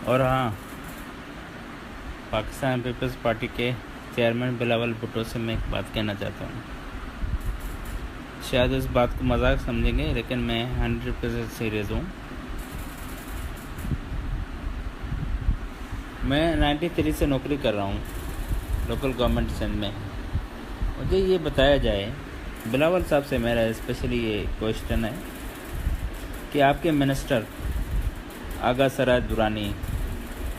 और हाँ, Pakistan peoples party के चेयरमैन बिलावल भुट्टो से मैं एक बात कहना चाहता हूँ। शायद इस बात को मजाक समझेंगे, लेकिन मैं 100% सीरियस हूँ। मैं 93 से नौकरी कर रहा हूँ लोकल गवर्नमेंट सिंध में। मुझे ये बताया जाए, बिलावल साहब से मेरा स्पेशली ये क्वेश्चन है कि आपके मिनिस्टर आगा सराय दुरानी,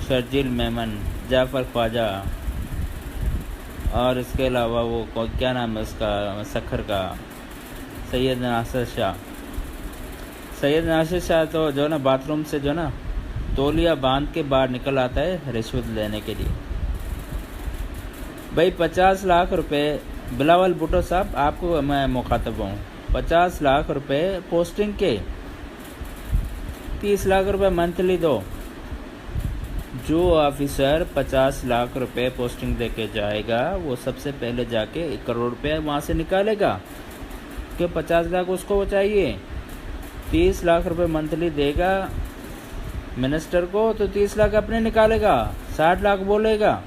शर्जील मेमन, जाफ़र ख्वाजा और इसके अलावा वो क्या नाम है उसका, सखर का, सैयद नासिर शाह तो जो ना बाथरूम से जो ना तौलिया बांध के बाहर निकल आता है रिश्वत लेने के लिए। भाई 50 लाख रुपए, बिलावल भुट्टो साहब आपको मैं मुखातब हूँ, 50 लाख रुपए पोस्टिंग के, 30 लाख रुपए मंथली दो। जो ऑफिसर 50 लाख रुपए पोस्टिंग दे के जाएगा वो सबसे पहले जाके 1 करोड़ रुपए वहाँ से निकालेगा, कि 50 लाख उसको चाहिए। 30 लाख रुपए मंथली देगा मिनिस्टर को, तो 30 लाख अपने निकालेगा, 60 लाख बोलेगा।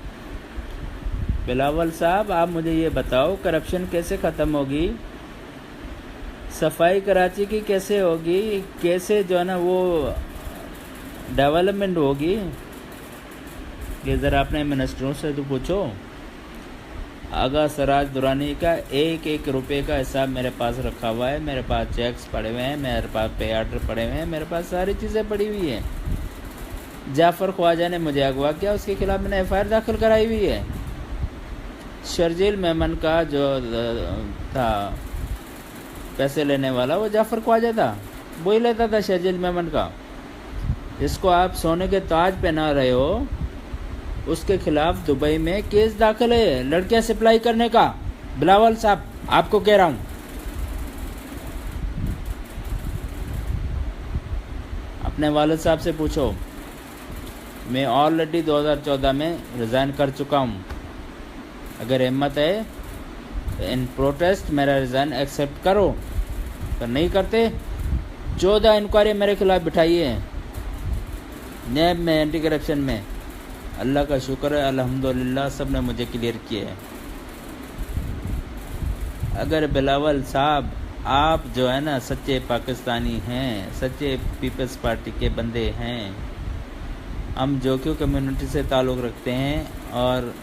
बिलावल साहब आप मुझे ये बताओ, करप्शन कैसे ख़त्म होगी, सफाई कराची की कैसे होगी, कैसे जो है ना वो डेवलपमेंट होगी, ये ज़रा अपने मिनिस्टरों से तो पूछो। आगा सराज दुरानी का 1-1 रुपये का हिसाब मेरे पास रखा हुआ है, मेरे पास चेक्स पड़े हुए हैं, मेरे पास पे आर्डर पड़े हुए हैं, मेरे पास सारी चीज़ें पड़ी हुई हैं। जाफ़र ख्वाजा ने मुझे अगवा किया, उसके खिलाफ मैंने FIR दाखिल कराई हुई है। शर्जील मेमन का जो था पैसे लेने वाला, वो जाफ़र ख्वाजा था, वही लेता था शर्जील मेमन का। जिसको आप सोने के ताज पहना रहे हो, उसके खिलाफ दुबई में केस दाखिल है लड़कियां सप्लाई करने का। बिलावल साहब आपको कह रहा हूं, अपने वालिद साहब से पूछो। मैं ऑलरेडी 2014 में रिज़ाइन कर चुका हूं। अगर हिम्मत है तो इन प्रोटेस्ट मेरा रिज़ाइन एक्सेप्ट करो, पर नहीं करते 14 इंक्वायरी मेरे खिलाफ बिठाइए नैब में, एंटी करप्शन में। अल्लाह का शुक्र है, अल्हम्दुलिल्लाह सब ने मुझे क्लियर किया है। अगर बिलावल साहब आप जो है ना सच्चे पाकिस्तानी हैं, सच्चे पीपल्स पार्टी के बंदे हैं, हम जोकियो कम्युनिटी से ताल्लुक़ रखते हैं और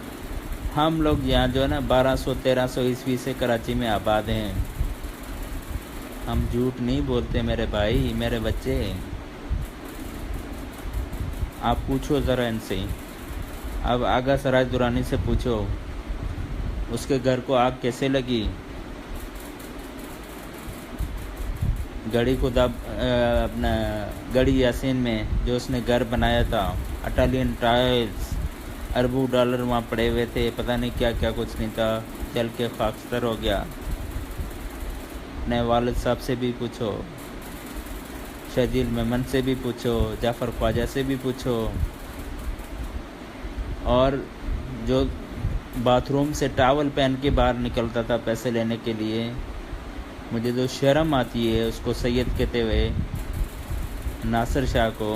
हम लोग यहाँ जो है ना 1200-1300 ईस्वी से कराची में आबाद हैं। हम झूठ नहीं बोलते मेरे भाई, मेरे बच्चे। आप पूछो ज़रा इनसे। अब आगा सराय दुरानी से पूछो, उसके घर को आग कैसे लगी। गढ़ी खुदाब अपना गढ़ी यासीन में जो उसने घर बनाया था, इटालियन टाइल्स, अरबों डॉलर वहाँ पड़े हुए थे, पता नहीं क्या क्या कुछ नहीं था, जल के खाकस्तर हो गया। अपने वालिद साहब से भी पूछो, शर्जील मेमन से भी पूछो, जाफ़र ख्वाजा से भी पूछो। और जो बाथरूम से टावल पहन के बाहर निकलता था पैसे लेने के लिए, मुझे जो शर्म आती है उसको सैयद कहते हुए, नासिर शाह को।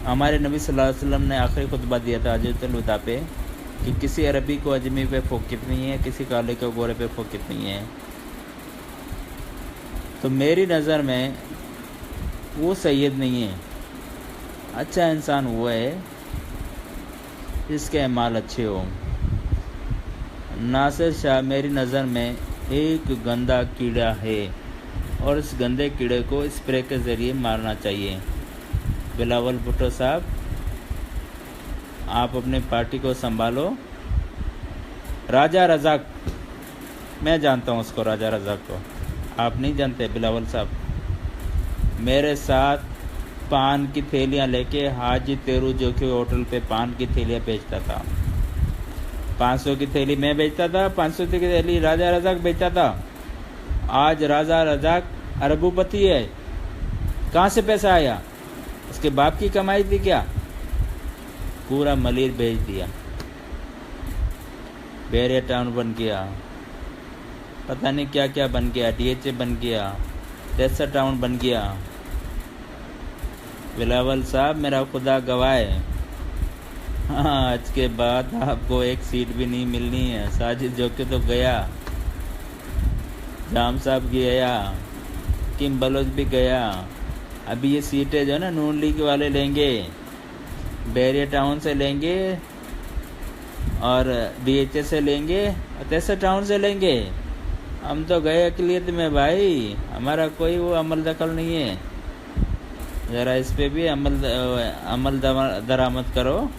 हमारे नबी सल्लल्लाहु अलैहि वसल्लम ने आखिरी खुतबा दिया था हज्जतुल वदा पे कि किसी अरबी को अजमी पे फोकित नहीं है, किसी काले को गोरे पे फोकित नहीं है। तो मेरी नज़र में वो सैयद नहीं है, अच्छा इंसान वो है जिसके अमाल अच्छे हो। नासिर शाह मेरी नज़र में एक गंदा कीड़ा है और इस गंदे कीड़े को स्प्रे के ज़रिए मारना चाहिए। बिलावल भुट्टो साहब आप अपनी पार्टी को संभालो। राजा रज़ाक, मैं जानता हूँ उसको, राजा रज़ाक को आप नहीं जानते। बिलावल साहब मेरे साथ पान की थैलियाँ लेके हाजी तेरू जो कि होटल पे पान की थैलियाँ बेचता था। 500 की थैली मैं बेचता था, 500 की थैली राजा रज़ाक बेचता था। आज राजा रज़ाक अरबोपति है। कहाँ से पैसा आया? उसके बाप की कमाई थी क्या? पूरा मलिर भेज दिया, बैरिया टाउन बन गया, पता नहीं क्या क्या बन गया, DHA बन गया, तेसा टाउन बन गया। बिलावल साहब, मेरा खुदा गवाह है, हाँ, आज के बाद आपको एक सीट भी नहीं मिलनी है। साजिद जोके तो गया, जाम साहब गया, किम बलोच भी गया। अभी ये सीटें जो है ना नून लीग वाले लेंगे, बैरिया टाउन से लेंगे और BHS से लेंगे और तेसर टाउन से लेंगे। हम तो गए अकलियत में भाई, हमारा कोई वो अमल दखल नहीं है। ज़रा इस पे भी अमल दरामद करो।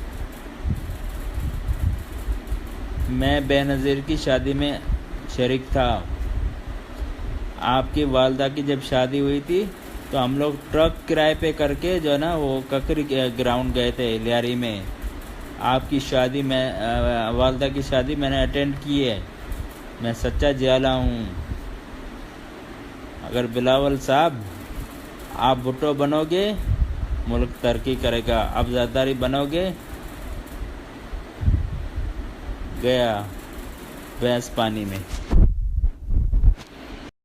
मैं बेनज़ीर की शादी में शरीक था। आपकी वालदा की जब शादी हुई थी तो हम लोग ट्रक किराए पे करके जो है ना वो ककरी ग्राउंड गए थे लियारी में। आपकी शादी में वालदा की शादी मैंने अटेंड की है। मैं सच्चा जियाला हूँ। अगर बिलावल साहब आप भुट्टो बनोगे मुल्क तरक्की करेगा, अब ज़रदारी बनोगे गया भैंस पानी में।